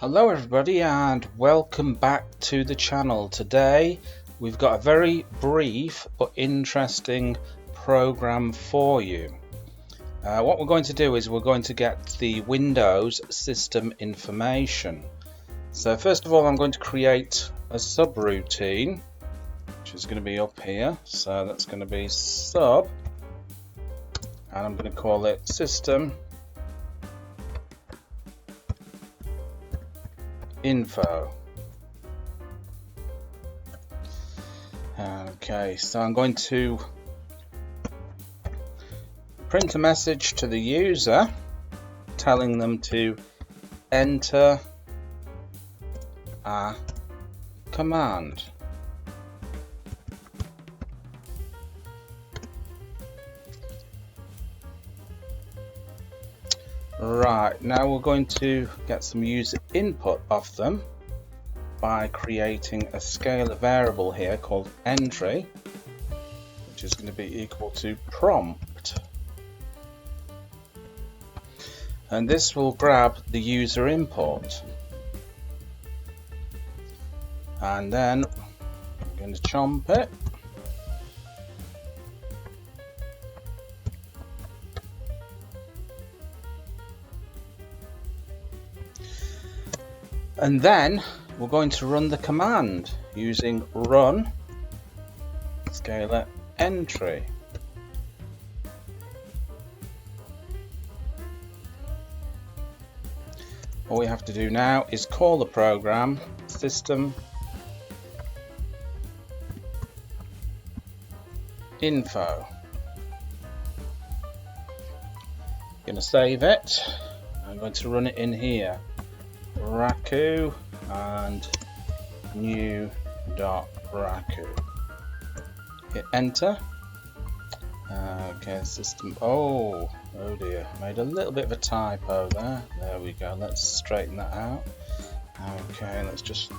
Hello everybody and welcome back to the channel. Today we've got a very brief but interesting program for you. What we're going to do is we're going to get the Windows system information. So first of all I'm going to create a subroutine which is going to be up here. So that's going to be sub and I'm going to call it system info. Okay, so I'm going to print a message to the user telling them to enter a command. Right, now we're going to get some user input off them by creating a scalar variable here called entry, which is going to be equal to prompt. And this will grab the user input. And then I'm going to chomp it. And then we're going to run the command using run scalar entry. All we have to do now is call the program system info. I'm going to save it. I'm going to run it in here. Raku and new.raku. Hit enter. Okay, system. Oh dear, made a little bit of a typo there. There we go. Let's straighten that out. Okay, let's just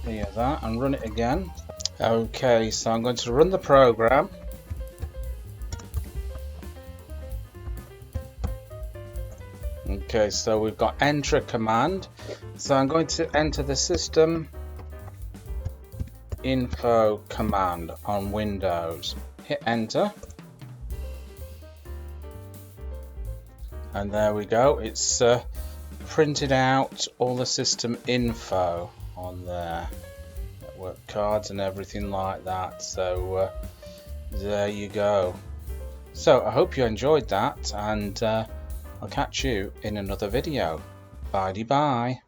clear that and run it again. Okay, so I'm going to run the program. Okay, so we've got enter command. So I'm going to enter the system info command on Windows. Hit enter. And there we go. It's printed out all the system info on there. Network cards and everything like that. So there you go. So I hope you enjoyed that and I'll catch you in another video. Bye-bye.